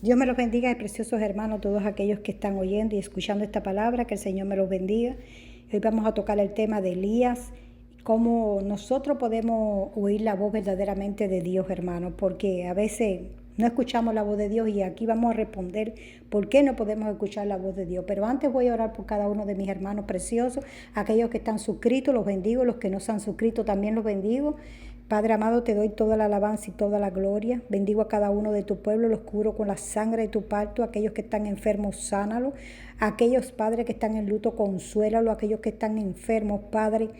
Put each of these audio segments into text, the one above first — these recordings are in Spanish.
Dios me los bendiga, preciosos hermanos, todos aquellos que están oyendo y escuchando esta palabra, que el Señor me los bendiga. Hoy vamos a tocar el tema de Elías, cómo nosotros podemos oír la voz verdaderamente de Dios, hermanos, porque a veces no escuchamos la voz de Dios y aquí vamos a responder por qué no podemos escuchar la voz de Dios. Pero antes voy a orar por cada uno de mis hermanos preciosos, aquellos que están suscritos, los bendigo, los que no se han suscrito también los bendigo. Padre amado, te doy toda la alabanza y toda la gloria. Bendigo a cada uno de tu pueblo, los cubro con la sangre de tu parto. Aquellos que están enfermos, sánalo. Aquellos, Padre, que están en luto, consuélalo. Aquellos que están enfermos, Padre,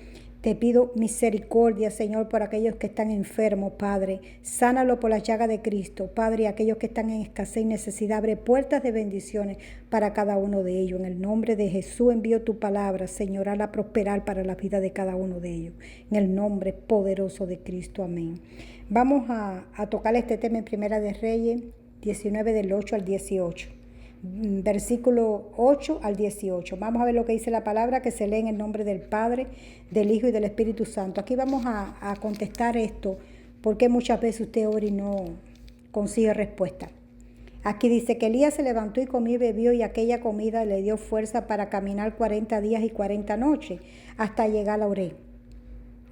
te pido misericordia, Señor, por aquellos que están enfermos, Padre. Sánalo por la llaga de Cristo, Padre, y aquellos que están en escasez y necesidad. Abre puertas de bendiciones para cada uno de ellos. En el nombre de Jesús envío tu palabra, Señor, a prosperar para la vida de cada uno de ellos. En el nombre poderoso de Cristo, amén. Vamos a tocar este tema en Primera de Reyes 19 del 8 al 18. Versículo 8 al 18. Vamos a ver lo que dice la palabra, que se lee en el nombre del Padre, del Hijo y del Espíritu Santo. Aquí vamos a contestar esto, porque muchas veces usted ora y no consigue respuesta. Aquí dice que Elías se levantó y comió y bebió, y aquella comida le dio fuerza para caminar 40 días y 40 noches hasta llegar a Oreb,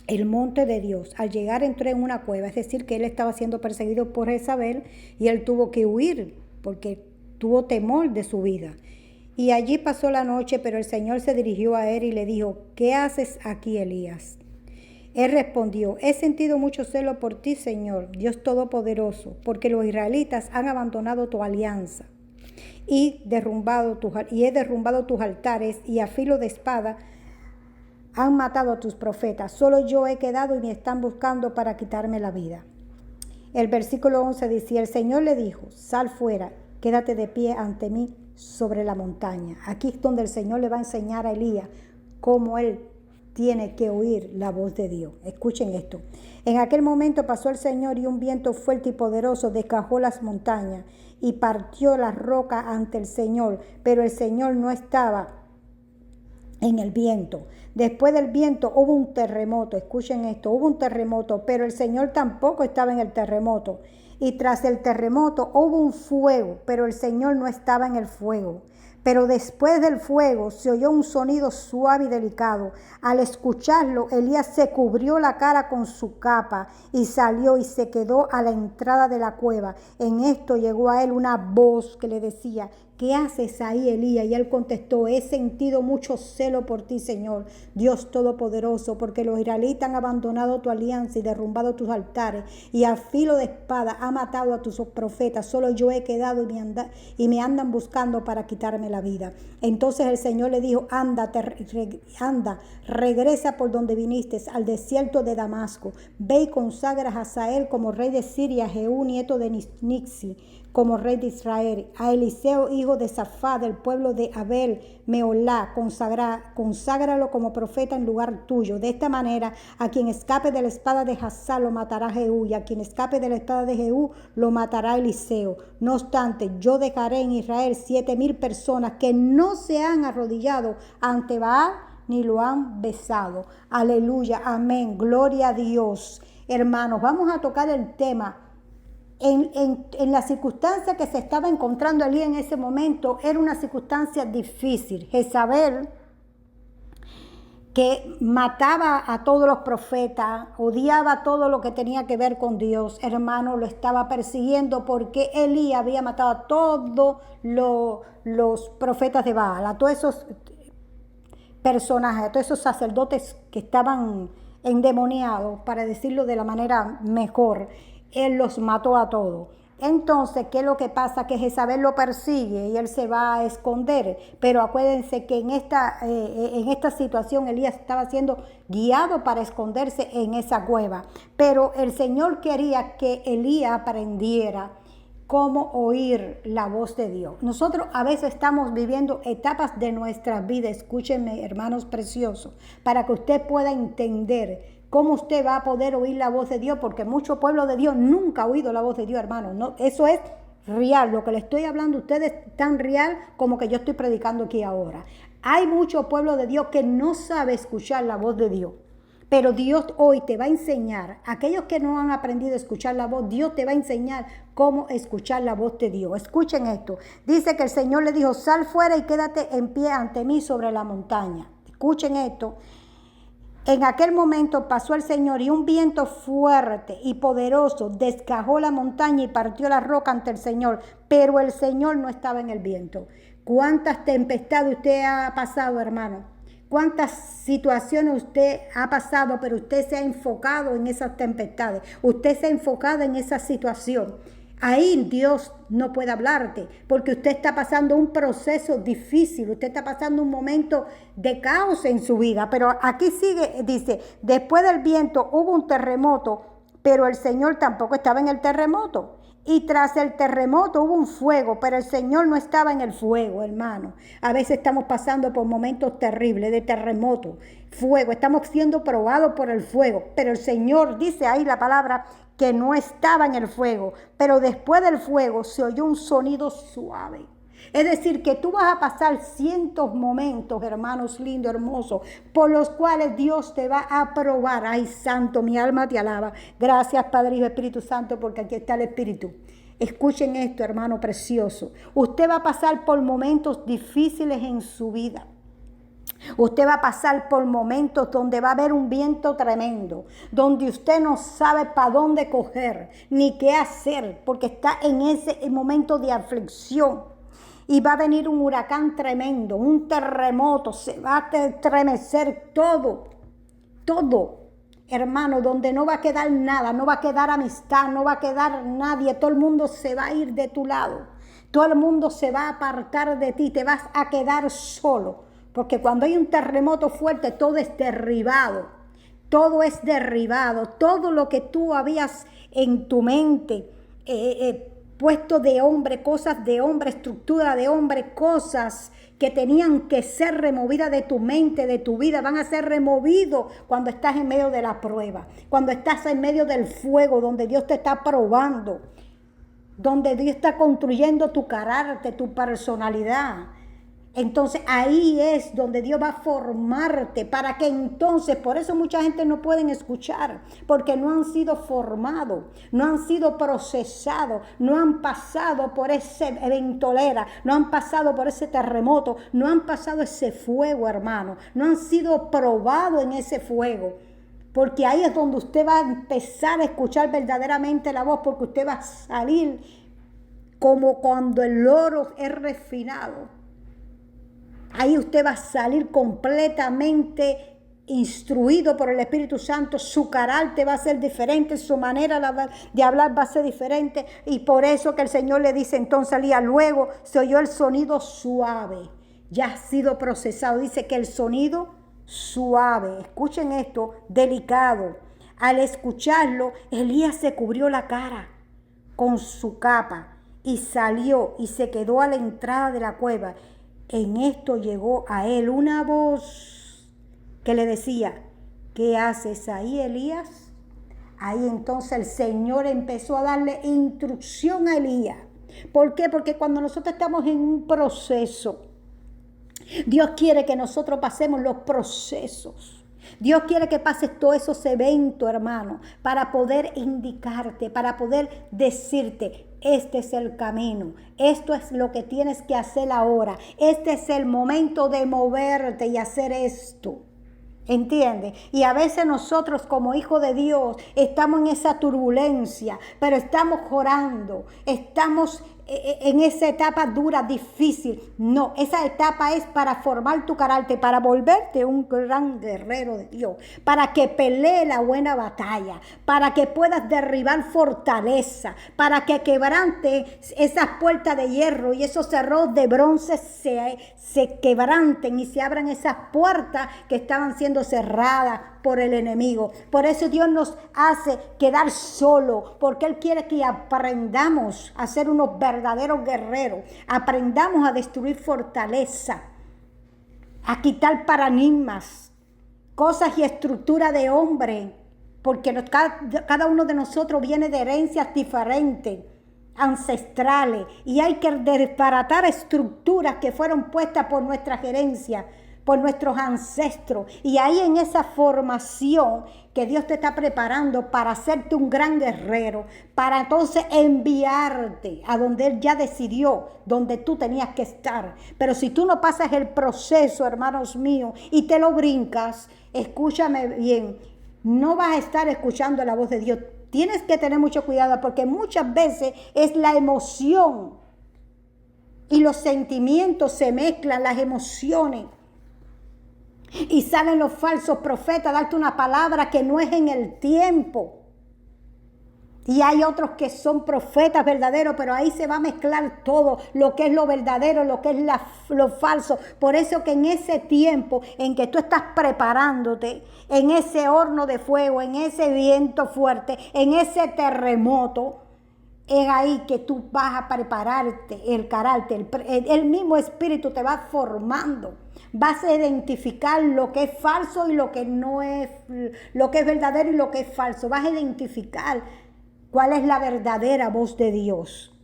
el monte de Dios. Al llegar entró en una cueva, es decir, que él estaba siendo perseguido por Jezabel y él tuvo que huir porque tuvo temor de su vida. Y allí pasó la noche, pero el Señor se dirigió a él y le dijo: ¿qué haces aquí, Elías? Él respondió: he sentido mucho celo por ti, Señor, Dios Todopoderoso, porque los israelitas han abandonado tu alianza y he derrumbado tus altares, y a filo de espada han matado a tus profetas. Solo yo he quedado y me están buscando para quitarme la vida. El versículo 11 dice: el Señor le dijo: sal fuera, quédate de pie ante mí sobre la montaña. Aquí es donde el Señor le va a enseñar a Elías cómo él tiene que oír la voz de Dios. Escuchen esto. En aquel momento pasó el Señor, y un viento fuerte y poderoso desgajó las montañas y partió la roca ante el Señor, pero el Señor no estaba en el viento. Después del viento hubo un terremoto. Escuchen esto, hubo un terremoto, pero el Señor tampoco estaba en el terremoto. Y tras el terremoto hubo un fuego, pero el Señor no estaba en el fuego. Pero después del fuego se oyó un sonido suave y delicado. Al escucharlo, Elías se cubrió la cara con su capa y salió y se quedó a la entrada de la cueva. En esto llegó a él una voz que le decía: ¿qué haces ahí, Elías? Y él contestó: he sentido mucho celo por ti, Señor, Dios Todopoderoso, porque los israelitas han abandonado tu alianza y derrumbado tus altares, y a filo de espada ha matado a tus profetas. Solo yo he quedado y me andan buscando para quitarme la vida. Entonces el Señor le dijo: anda, regresa por donde viniste, al desierto de Damasco. Ve y consagra a Hazael como rey de Siria, a Jehú, nieto de Nixi, como rey de Israel, a Eliseo, hijo de Safá, del pueblo de Abel Meolá, conságralo como profeta en lugar tuyo. De esta manera, a quien escape de la espada de Hazael lo matará Jehú, y a quien escape de la espada de Jehú lo matará Eliseo. No obstante, yo dejaré en Israel 7,000 personas que no se han arrodillado ante Baal ni lo han besado. Aleluya, amén, gloria a Dios. Hermanos, vamos a tocar el tema. En la circunstancia que se estaba encontrando Elías en ese momento, era una circunstancia difícil. Jezabel, que mataba a todos los profetas, odiaba todo lo que tenía que ver con Dios, hermano, lo estaba persiguiendo porque Elías había matado a todos los profetas de Baal, a todos esos personajes, a todos esos sacerdotes que estaban endemoniados, para decirlo de la manera mejor. Él los mató a todos. Entonces, ¿qué es lo que pasa? Que Jezabel lo persigue y él se va a esconder. Pero acuérdense que en esta situación Elías estaba siendo guiado para esconderse en esa cueva. Pero el Señor quería que Elías aprendiera cómo oír la voz de Dios. Nosotros a veces estamos viviendo etapas de nuestra vida, escúchenme, hermanos preciosos, para que usted pueda entender cómo usted va a poder oír la voz de Dios, porque mucho pueblo de Dios nunca ha oído la voz de Dios, hermano. No, eso es real, lo que le estoy hablando a ustedes es tan real como que yo estoy predicando aquí ahora. Hay mucho pueblo de Dios que no sabe escuchar la voz de Dios. Pero Dios hoy te va a enseñar, aquellos que no han aprendido a escuchar la voz, Dios te va a enseñar cómo escuchar la voz de Dios. Escuchen esto. Dice que el Señor le dijo, sal fuera y quédate en pie ante mí sobre la montaña. Escuchen esto. En aquel momento pasó el Señor y un viento fuerte y poderoso desgajó la montaña y partió la roca ante el Señor, pero el Señor no estaba en el viento. ¿Cuántas tempestades usted ha pasado, hermano? ¿Cuántas situaciones usted ha pasado, pero usted se ha enfocado en esas tempestades? Usted se ha enfocado en esa situación. Ahí Dios no puede hablarte, porque usted está pasando un proceso difícil, usted está pasando un momento de caos en su vida. Pero aquí sigue, dice, después del viento hubo un terremoto, pero el Señor tampoco estaba en el terremoto. Y tras el terremoto hubo un fuego, pero el Señor no estaba en el fuego, hermano. A veces estamos pasando por momentos terribles de terremoto, fuego. Estamos siendo probados por el fuego, pero el Señor dice ahí la palabra que no estaba en el fuego. Pero después del fuego se oyó un sonido suave. Es decir, que tú vas a pasar cientos momentos, hermanos lindos, hermosos, por los cuales Dios te va a probar. Ay, santo, mi alma te alaba. Gracias, Padre, Hijo, Espíritu Santo, porque aquí está el Espíritu. Escuchen esto, hermano precioso. Usted va a pasar por momentos difíciles en su vida. Usted va a pasar por momentos donde va a haber un viento tremendo, donde usted no sabe para dónde coger, ni qué hacer, porque está en ese momento de aflicción. Y va a venir un huracán tremendo, un terremoto, se va a estremecer todo, hermano, donde no va a quedar nada, no va a quedar amistad, no va a quedar nadie, todo el mundo se va a ir de tu lado, todo el mundo se va a apartar de ti, te vas a quedar solo, porque cuando hay un terremoto fuerte todo es derribado, todo es derribado, todo lo que tú habías en tu mente, puesto de hombre, cosas de hombre, estructura de hombre, cosas que tenían que ser removidas de tu mente, de tu vida, van a ser removidos cuando estás en medio de la prueba, cuando estás en medio del fuego, donde Dios te está probando, donde Dios está construyendo tu carácter, tu personalidad. Entonces ahí es donde Dios va a formarte para que entonces, por eso mucha gente no pueden escuchar, porque no han sido formados, no han sido procesados, no han pasado por ese ventolera, no han pasado por ese terremoto, no han pasado ese fuego, hermano, no han sido probados en ese fuego. Porque ahí es donde usted va a empezar a escuchar verdaderamente la voz, porque usted va a salir como cuando el oro es refinado. Ahí usted va a salir completamente instruido por el Espíritu Santo, su carácter va a ser diferente, su manera de hablar va a ser diferente, y por eso que el Señor le dice entonces a Elías, luego se oyó el sonido suave, ya ha sido procesado, dice que el sonido suave, escuchen esto, delicado. Al escucharlo, Elías se cubrió la cara con su capa y salió y se quedó a la entrada de la cueva. En esto llegó a él una voz que le decía, ¿qué haces ahí, Elías? Ahí entonces el Señor empezó a darle instrucción a Elías. ¿Por qué? Porque cuando nosotros estamos en un proceso, Dios quiere que nosotros pasemos los procesos. Dios quiere que pases todos esos eventos, hermano, para poder indicarte, para poder decirte, este es el camino, esto es lo que tienes que hacer ahora, este es el momento de moverte y hacer esto. ¿Entiendes? Y a veces nosotros como hijos de Dios estamos en esa turbulencia, pero estamos orando, estamos en esa etapa dura, difícil. No, esa etapa es para formar tu carácter, para volverte un gran guerrero de Dios, para que pelee la buena batalla, para que puedas derribar fortaleza, para que quebrante esas puertas de hierro y esos cerrojos de bronce se quebranten y se abran esas puertas que estaban siendo cerradas por el enemigo. Por eso Dios nos hace quedar solo, porque Él quiere que aprendamos a ser unos verdaderos guerreros, aprendamos a destruir fortaleza, a quitar paradigmas, cosas y estructura de hombre, porque cada uno de nosotros viene de herencias diferentes, ancestrales, y hay que desbaratar estructuras que fueron puestas por nuestras herencias, por nuestros ancestros. Y ahí en esa formación que Dios te está preparando para hacerte un gran guerrero, para entonces enviarte a donde Él ya decidió, donde tú tenías que estar. Pero si tú no pasas el proceso, hermanos míos, y te lo brincas, escúchame bien, no vas a estar escuchando la voz de Dios. Tienes que tener mucho cuidado porque muchas veces es la emoción y los sentimientos se mezclan, las emociones. Y salen los falsos profetas a darte una palabra que no es en el tiempo. Y hay otros que son profetas verdaderos, pero ahí se va a mezclar todo, lo que es lo verdadero, lo que es lo falso. Por eso que en ese tiempo en que tú estás preparándote, en ese horno de fuego, en ese viento fuerte, en ese terremoto, es ahí que tú vas a prepararte el carácter. El mismo Espíritu te va formando. Vas a identificar lo que es falso y lo que no es, lo que es verdadero y lo que es falso. Vas a identificar cuál es la verdadera voz de Dios.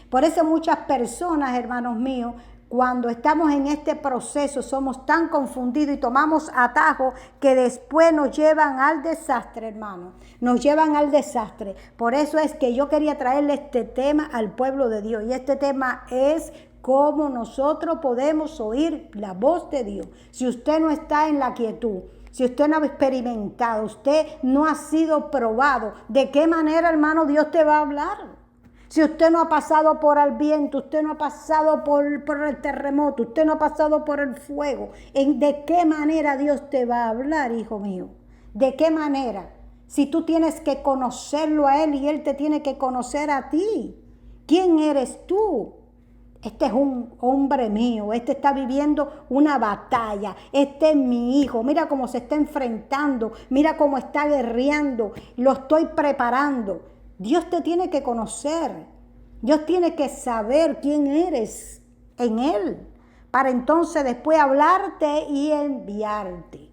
Por eso muchas personas, hermanos míos, cuando estamos en este proceso somos tan confundidos y tomamos atajos que después nos llevan al desastre, hermano. Nos llevan al desastre. Por eso es que yo quería traerle este tema al pueblo de Dios. Y este tema es cómo nosotros podemos oír la voz de Dios. Si usted no está en la quietud, si usted no ha experimentado, usted no ha sido probado, ¿de qué manera, hermano, Dios te va a hablar? Si usted no ha pasado por el viento, usted no ha pasado por el terremoto, usted no ha pasado por el fuego, ¿de qué manera Dios te va a hablar, hijo mío? ¿De qué manera? Si tú tienes que conocerlo a Él y Él te tiene que conocer a ti. ¿Quién eres tú? Este es un hombre mío, este está viviendo una batalla, este es mi hijo, mira cómo se está enfrentando, mira cómo está guerreando, lo estoy preparando. Dios te tiene que conocer, Dios tiene que saber quién eres en Él, para entonces después hablarte y enviarte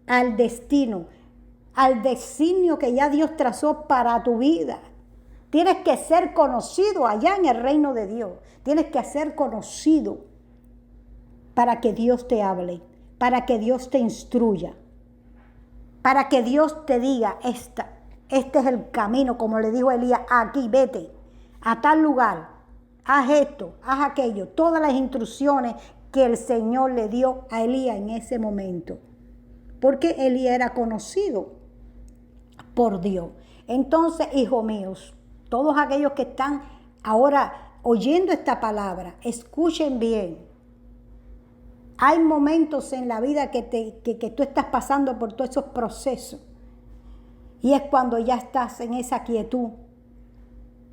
al destino, al designio que ya Dios trazó para tu vida. Tienes que ser conocido allá en el reino de Dios. Tienes que ser conocido para que Dios te hable, para que Dios te instruya, para que Dios te diga, este es el camino, como le dijo Elías, aquí vete, a tal lugar, haz esto, haz aquello. Todas las instrucciones que el Señor le dio a Elías en ese momento. Porque Elías era conocido por Dios. Entonces, hijos míos, todos aquellos que están ahora oyendo esta palabra, escuchen bien. Hay momentos en la vida que tú estás pasando por todos esos procesos. Y es cuando ya estás en esa quietud,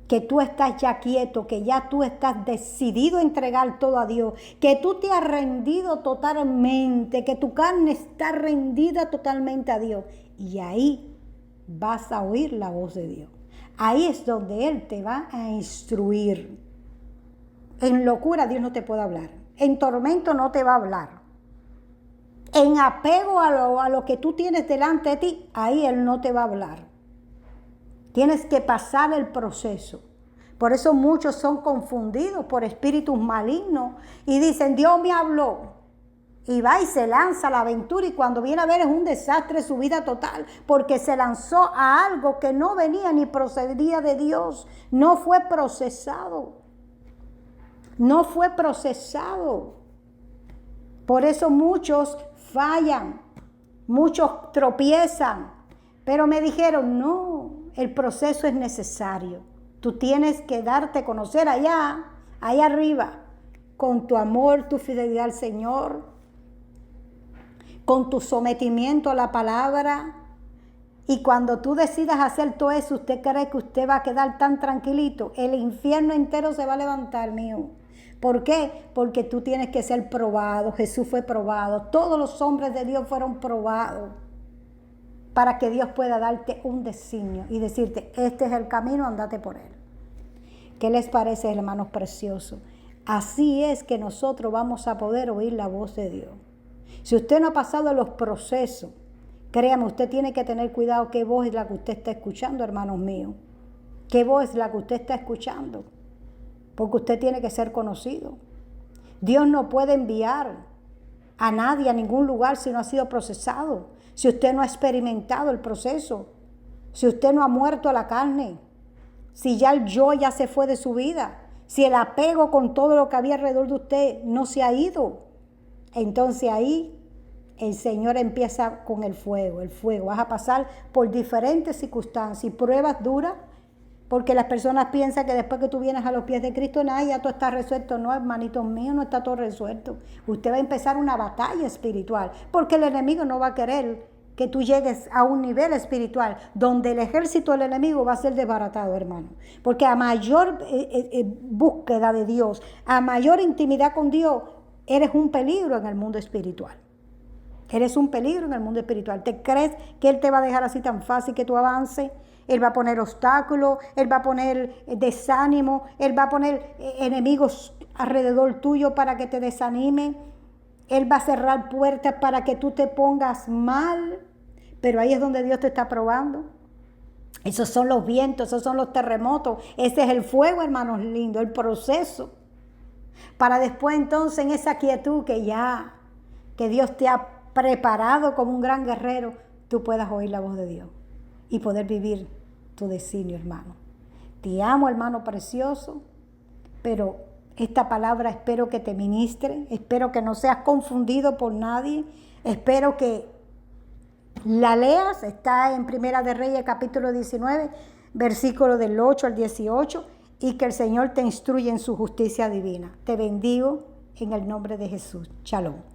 que tú estás ya quieto, que ya tú estás decidido a entregar todo a Dios, que tú te has rendido totalmente, que tu carne está rendida totalmente a Dios. Y ahí vas a oír la voz de Dios. Ahí es donde Él te va a instruir. En locura Dios no te puede hablar. En tormento no te va a hablar. En apego a lo que tú tienes delante de ti, ahí Él no te va a hablar. Tienes que pasar el proceso. Por eso muchos son confundidos por espíritus malignos y dicen, Dios me habló. Y va y se lanza a la aventura y cuando viene a ver es un desastre su vida total, porque se lanzó a algo que no venía ni procedía de Dios. No fue procesado. No fue procesado. Por eso muchos fallan, muchos tropiezan. Pero me dijeron, no, el proceso es necesario. Tú tienes que darte a conocer allá arriba, con tu amor, tu fidelidad al Señor, con tu sometimiento a la palabra. Y cuando tú decidas hacer todo eso, ¿usted cree que usted va a quedar tan tranquilito? El infierno entero se va a levantar, mío. ¿Por qué? Porque tú tienes que ser probado. Jesús fue probado. Todos los hombres de Dios fueron probados para que Dios pueda darte un designio y decirte, este es el camino, andate por él. ¿Qué les parece, hermanos preciosos? Así es que nosotros vamos a poder oír la voz de Dios. Si usted no ha pasado los procesos, créame, usted tiene que tener cuidado qué voz es la que usted está escuchando, hermanos míos. ¿Qué voz es la que usted está escuchando? Porque usted tiene que ser conocido. Dios no puede enviar a nadie a ningún lugar si no ha sido procesado, si usted no ha experimentado el proceso, si usted no ha muerto a la carne, si ya el yo ya se fue de su vida, si el apego con todo lo que había alrededor de usted no se ha ido. Entonces ahí el Señor empieza con el fuego. Vas a pasar por diferentes circunstancias y pruebas duras, porque las personas piensan que después que tú vienes a los pies de Cristo, nada, ya todo está resuelto. No, hermanitos míos, no está todo resuelto. Usted va a empezar una batalla espiritual, porque el enemigo no va a querer que tú llegues a un nivel espiritual donde el ejército del enemigo va a ser desbaratado, hermano. Porque a mayor búsqueda de Dios, a mayor intimidad con Dios, eres un peligro en el mundo espiritual. Eres un peligro en el mundo espiritual. ¿Te crees que Él te va a dejar así tan fácil que tú avances? Él va a poner obstáculos, Él va a poner desánimo, Él va a poner enemigos alrededor tuyo para que te desanimen. Él va a cerrar puertas para que tú te pongas mal. Pero ahí es donde Dios te está probando. Esos son los vientos, esos son los terremotos. Ese es el fuego, hermanos lindos, el proceso. Para después entonces en esa quietud que Dios te ha preparado como un gran guerrero, tú puedas oír la voz de Dios y poder vivir tu designio, hermano. Te amo, hermano precioso, pero esta palabra espero que te ministre, espero que no seas confundido por nadie, espero que la leas, está en Primera de Reyes capítulo 19, versículo del 8 al 18, y que el Señor te instruya en su justicia divina. Te bendigo en el nombre de Jesús. Shalom.